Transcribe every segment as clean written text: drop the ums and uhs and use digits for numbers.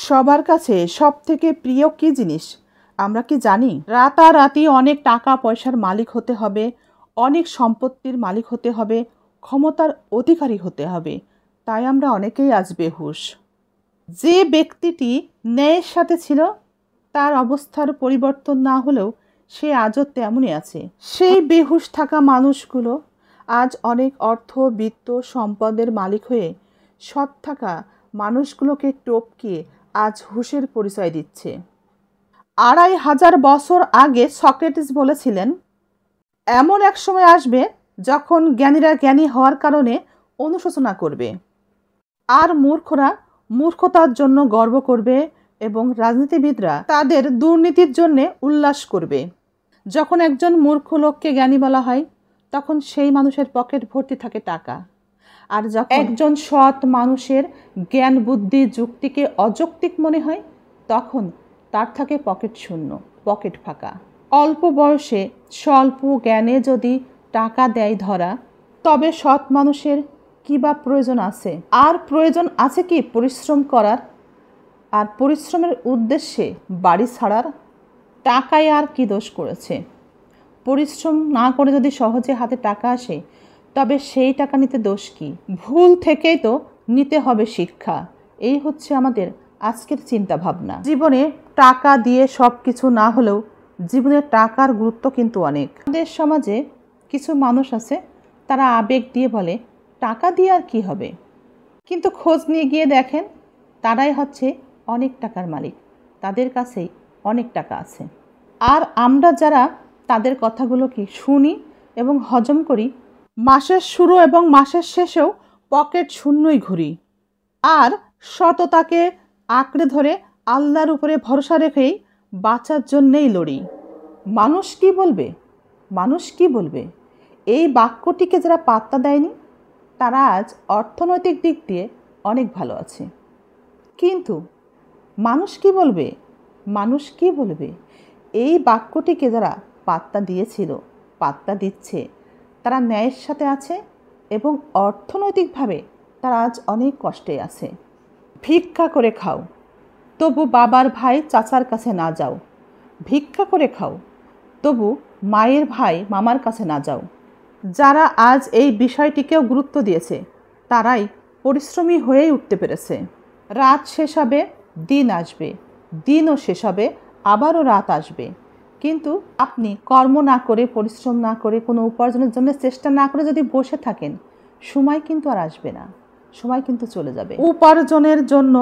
সবার কাছে সবথেকে প্রিয় কী জিনিস আমরা কি জানি? রাতারাতি অনেক টাকা পয়সার মালিক হতে হবে, অনেক সম্পত্তির মালিক হতে হবে, ক্ষমতার অধিকারী হতে হবে। তাই আমরা অনেকেই আজ বেহুশ। যে ব্যক্তিটি ন্যায়ের সাথে ছিল তার অবস্থার পরিবর্তন না হলেও সে আজও তেমনই আছে। সেই বেহুশ থাকা মানুষগুলো আজ অনেক অর্থ, বিত্ত, সম্পদের মালিক হয়ে সৎ থাকা মানুষগুলোকে টপকিয়ে আজ হুঁশের পরিচয় দিচ্ছে। ২৫০০ বছর আগে সক্রেটিস বলেছিলেন, এমন এক সময় আসবে যখন জ্ঞানীরা জ্ঞানী হওয়ার কারণে অনুশোচনা করবে, আর মূর্খরা মূর্খতার জন্য গর্ব করবে এবং রাজনীতিবিদরা তাদের দুর্নীতির জন্য উল্লাস করবে। যখন একজন মূর্খ লোককে জ্ঞানী বলা হয় তখন সেই মানুষের পকেট ভর্তি থাকে টাকা, আর যখন একজন সৎ মানুষের জ্ঞান, বুদ্ধি, যুক্তিকে অযৌক্তিক মনে হয় তখন তার থাকে পকেট শূন্য, পকেট ফাঁকা। অল্প বয়সে স্বল্প জ্ঞানে যদি টাকা দেয় ধরা, তবে সৎ মানুষের কী বা প্রয়োজন আছে? আর প্রয়োজন আছে কি পরিশ্রম করার, আর পরিশ্রমের উদ্দেশ্যে বাড়ি ছাড়ার? টাকায় আর কি দোষ করেছে? পরিশ্রম না করে যদি সহজে হাতে টাকা আসে তবে সেই টাকা নিতে দোষ কি? ভুল থেকেই তো নিতে হবে শিক্ষা। এই হচ্ছে আমাদের আজকের চিন্তা ভাবনা। জীবনে টাকা দিয়ে সব কিছু না হলেও জীবনে টাকার গুরুত্ব কিন্তু অনেক। আমাদের সমাজে কিছু মানুষ আছে, তারা আবেগ দিয়ে বলে টাকা দিয়ে আর কি হবে, কিন্তু খোঁজ নিয়ে গিয়ে দেখেন তারাই হচ্ছে অনেক টাকার মালিক, তাদের কাছেই অনেক টাকা আছে। আর আমরা যারা তাদের কথাগুলো কি শুনি এবং হজম করি, মাসের শুরু এবং মাসের শেষেও পকেট শূন্যই ঘুরি, আর সততাকে আঁকড়ে ধরে আল্লাহর উপরে ভরসা রেখেই বাঁচার জন্যেই লড়ি। মানুষ কি বলবে, মানুষ কি বলবে, এই বাক্যটিকে যারা পাত্তা দেয়নি তারা আজ অর্থনৈতিক দিক দিয়ে অনেক ভালো আছে। কিন্তু মানুষ কি বলবে, মানুষ কি বলবে, এই বাক্যটিকে যারা পাত্তা দিয়েছিল, পাত্তা দিচ্ছে, তারা ন্যায়ের সাথে আছে এবং অর্থনৈতিকভাবে তারা আজ অনেক কষ্টে আছে। ভিক্ষা করে খাও, তবু বাবার ভাই চাচার কাছে না যাও। ভিক্ষা করে খাও, তবু মায়ের ভাই মামার কাছে না যাও। যারা আজ এই বিষয়টিকেও গুরুত্ব দিয়েছে তারাই পরিশ্রমী হয়েই উঠতে পেরেছে। রাত শেষ হবে, দিন আসবে, দিনও শেষ হবে, আবারও রাত আসবে। কিন্তু আপনি কর্ম না করে, পরিশ্রম না করে, কোনো উপার্জনের জন্য চেষ্টা না করে যদি বসে থাকেন, সময় কিন্তু আর আসবে না, সময় কিন্তু চলে যাবে। উপার্জনের জন্য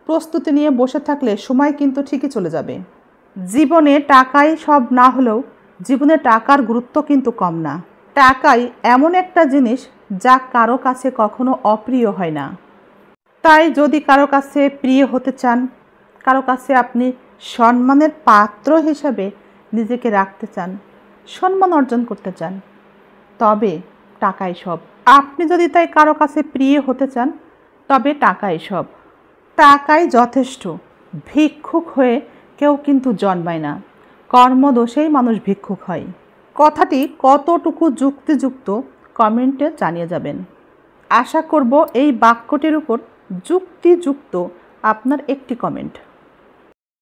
প্রস্তুতি নিয়ে বসে থাকলে সময় কিন্তু ঠিকই চলে যাবে। জীবনে টাকাই সব না হলেও জীবনে টাকার গুরুত্ব কিন্তু কম না। টাকাই এমন একটা জিনিস যা কারো কাছে কখনো অপ্রিয় হয় না। তাই যদি কারো কাছে প্রিয় হতে চান, কারো কাছে আপনি সম্মানের পাত্র হিসাবে নিজেকে রাখতে চান, সম্মান অর্জন করতে চান, তবে টাকাই সব। আপনি যদি তাই কারো কাছে প্রিয় হতে চান তবে টাকাই সব, টাকাই যথেষ্ট। ভিক্ষুক হয়ে কেউ কিন্তু জন্মায় না, কর্মদোষেই মানুষ ভিক্ষুক হয়। কথাটি কতটুকু যুক্তিযুক্ত কমেন্টে জানিয়ে যাবেন। আশা করব এই বাক্যটির উপর যুক্তিযুক্ত আপনার একটি কমেন্ট।